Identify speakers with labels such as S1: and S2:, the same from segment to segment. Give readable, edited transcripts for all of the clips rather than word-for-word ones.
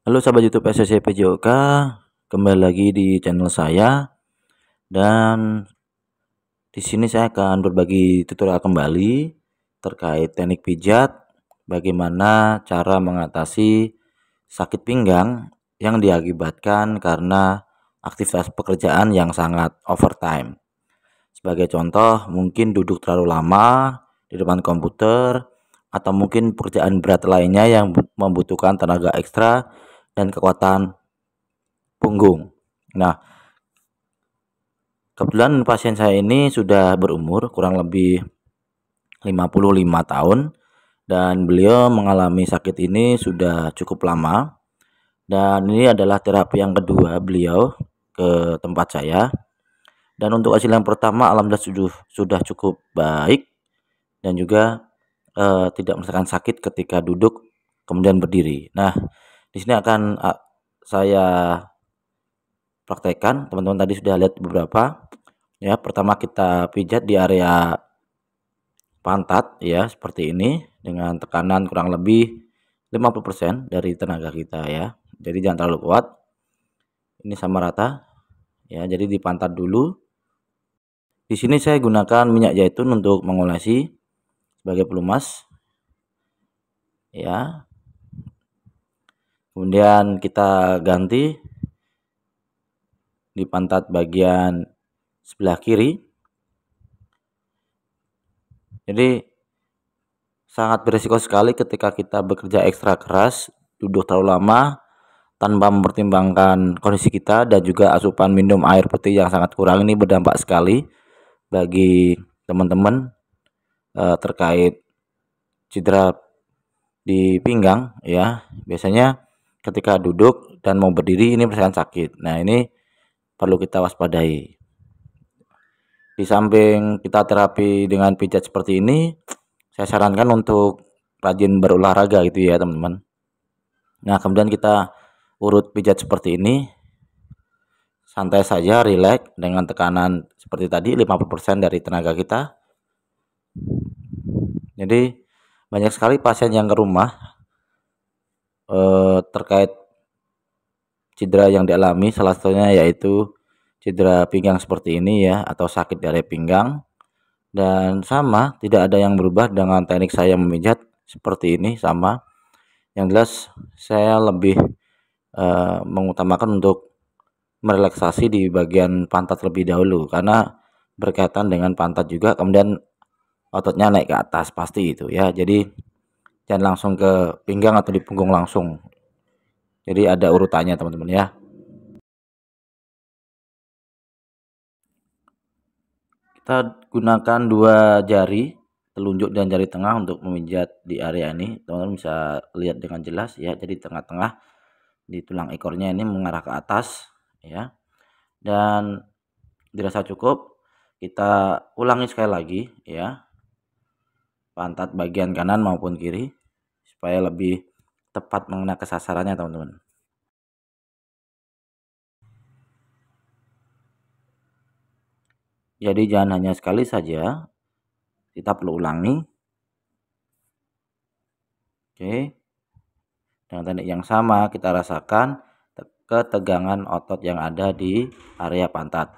S1: Halo sahabat YouTube SCC PJOK, kembali lagi di channel saya dan di sini saya akan berbagi tutorial kembali terkait teknik pijat, bagaimana cara mengatasi sakit pinggang yang diakibatkan karena aktivitas pekerjaan yang sangat overtime. Sebagai contoh, mungkin duduk terlalu lama di depan komputer atau mungkin pekerjaan berat lainnya yang membutuhkan tenaga ekstra dan kekuatan punggung. Nah, kebetulan pasien saya ini sudah berumur kurang lebih 55 tahun dan beliau mengalami sakit ini sudah cukup lama, dan ini adalah terapi yang kedua beliau ke tempat saya. Dan untuk hasil yang pertama alhamdulillah sudah cukup baik dan juga tidak merasakan sakit ketika duduk kemudian berdiri. Nah, di sini akan saya praktekkan. Teman-teman tadi sudah lihat beberapa. Ya, pertama kita pijat di area pantat ya, seperti ini dengan tekanan kurang lebih 50% dari tenaga kita ya. Jadi jangan terlalu kuat. Ini sama rata. Ya, jadi di pantat dulu. Di sini saya gunakan minyak zaitun untuk mengolesi sebagai pelumas. Ya. Kemudian kita ganti di pantat bagian sebelah kiri. Jadi sangat berisiko sekali ketika kita bekerja ekstra keras, duduk terlalu lama tanpa mempertimbangkan kondisi kita dan juga asupan minum air putih yang sangat kurang. Ini berdampak sekali bagi teman-teman terkait cedera di pinggang ya. Biasanya ketika duduk dan mau berdiri ini merasakan sakit. Nah, ini perlu kita waspadai. Di samping kita terapi dengan pijat seperti ini, saya sarankan untuk rajin berolahraga gitu ya teman-teman. Nah, kemudian kita urut pijat seperti ini, santai saja, rileks dengan tekanan seperti tadi 50% dari tenaga kita. Jadi banyak sekali pasien yang ke rumah terkait cedera yang dialami, salah satunya yaitu cedera pinggang seperti ini ya, atau sakit di area pinggang. Dan sama, tidak ada yang berubah dengan teknik saya memijat seperti ini, sama. Yang jelas saya lebih mengutamakan untuk merelaksasi di bagian pantat lebih dahulu karena berkaitan dengan pantat juga, kemudian ototnya naik ke atas pasti itu ya. Jadi jangan langsung ke pinggang atau di punggung langsung. Jadi ada urutannya teman-teman ya. Kita gunakan dua jari, telunjuk dan jari tengah untuk memijat di area ini. Teman-teman bisa lihat dengan jelas ya. Jadi tengah-tengah di tulang ekornya ini mengarah ke atas ya. Dan dirasa cukup, kita ulangi sekali lagi ya. Pantat bagian kanan maupun kiri supaya lebih tepat mengena ke sasarannya teman-teman. Jadi jangan hanya sekali saja, kita perlu ulangi. Oke. Dengan teknik yang sama kita rasakan ketegangan otot yang ada di area pantat.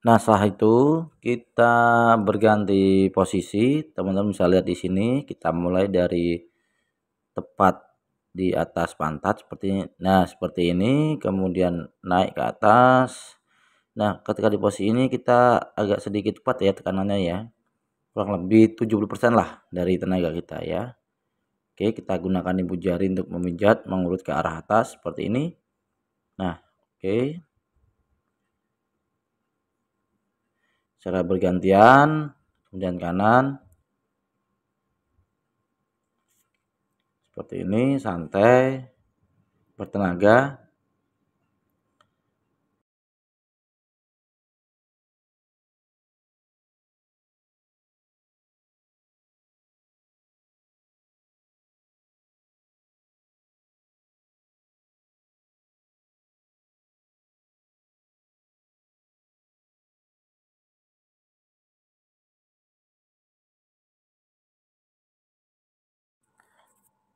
S1: Nah, setelah itu kita berganti posisi. Teman-teman bisa lihat di sini, kita mulai dari tepat di atas pantat seperti ini. Nah, seperti ini, kemudian naik ke atas. Nah, ketika di posisi ini kita agak sedikit cepat ya tekanannya ya. Kurang lebih 70% lah dari tenaga kita ya. Oke, kita gunakan ibu jari untuk memijat, mengurut ke arah atas seperti ini. Nah, oke. Secara bergantian, kemudian kanan. Seperti ini, santai, bertenaga.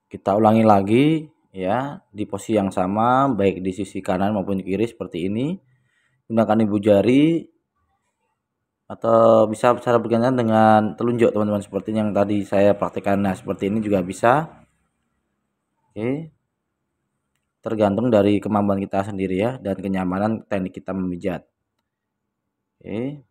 S1: Kita ulangi lagi ya di posisi yang sama, baik di sisi kanan maupun kiri seperti ini. Gunakan ibu jari atau bisa cara bergantian dengan telunjuk teman-teman, seperti yang tadi saya praktikkan. Nah, seperti ini juga bisa. Oke, tergantung dari kemampuan kita sendiri ya, dan kenyamanan teknik kita memijat. Oke.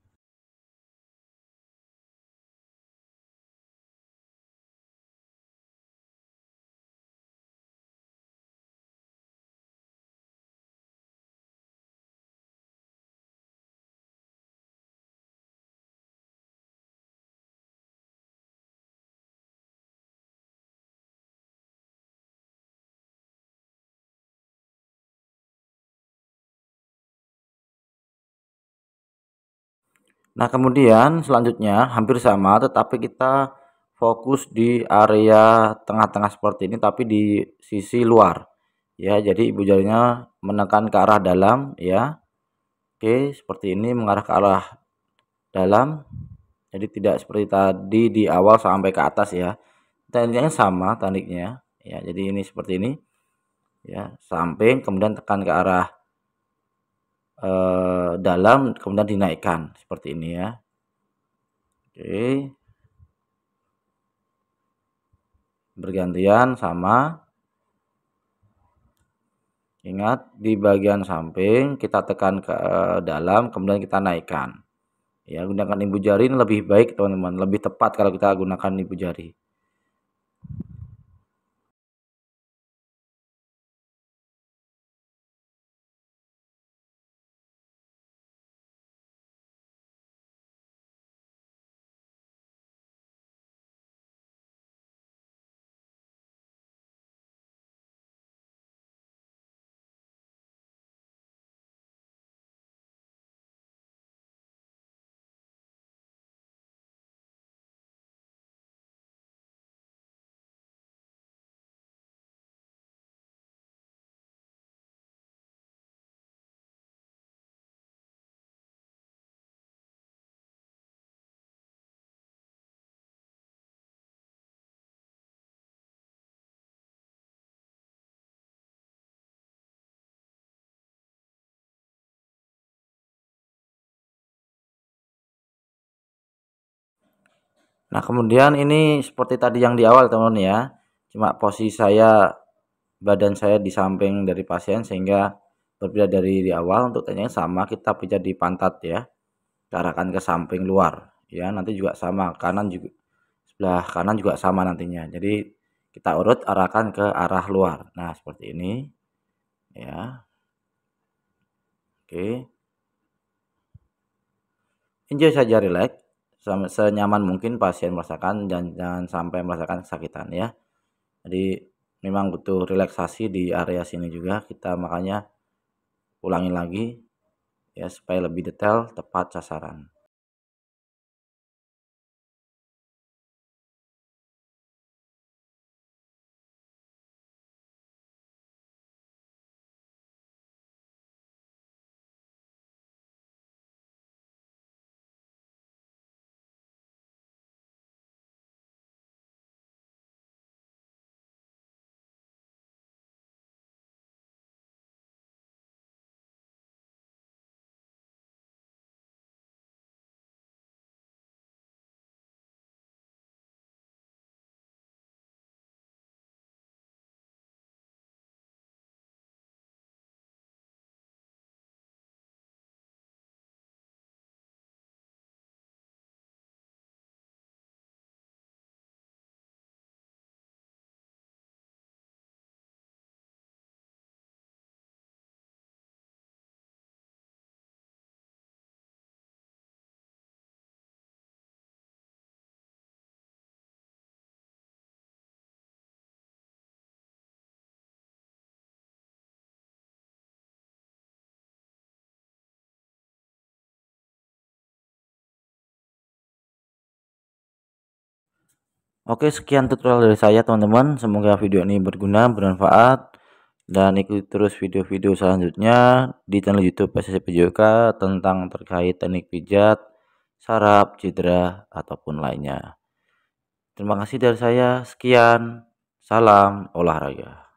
S1: Nah, kemudian selanjutnya hampir sama, tetapi kita fokus di area tengah-tengah seperti ini, tapi di sisi luar. Ya, jadi ibu jarinya menekan ke arah dalam ya. Oke, seperti ini, mengarah ke arah dalam. Jadi tidak seperti tadi di awal sampai ke atas ya. Tekniknya sama tekniknya. Ya, jadi ini seperti ini. Ya, samping kemudian tekan ke arah dalam, kemudian dinaikkan seperti ini ya. Oke. Bergantian sama. Ingat, di bagian samping kita tekan ke dalam, kemudian kita naikkan. Ya, gunakan ibu jari ini lebih baik teman-teman, lebih tepat kalau kita gunakan ibu jari. Nah, kemudian ini seperti tadi yang di awal teman-teman ya. Cuma posisi saya, badan saya di samping dari pasien sehingga berbeda dari di awal. Untuk tekniknya sama, kita pijat di pantat ya. Arahkan ke samping luar ya. Nanti juga sama, kanan juga, sebelah kanan juga sama nantinya. Jadi kita urut arahkan ke arah luar. Nah, seperti ini ya. Oke. Enjoy saja, relax senyaman mungkin pasien merasakan, dan jangan sampai merasakan kesakitan ya. Jadi memang butuh relaksasi di area sini juga, kita makanya ulangi lagi ya supaya lebih detail, tepat sasaran. Oke, sekian tutorial dari saya teman-teman, semoga video ini berguna, bermanfaat, dan ikuti terus video-video selanjutnya di channel YouTube PSSI PJOK tentang terkait teknik pijat, saraf, cedera, ataupun lainnya. Terima kasih dari saya, sekian. Salam olahraga.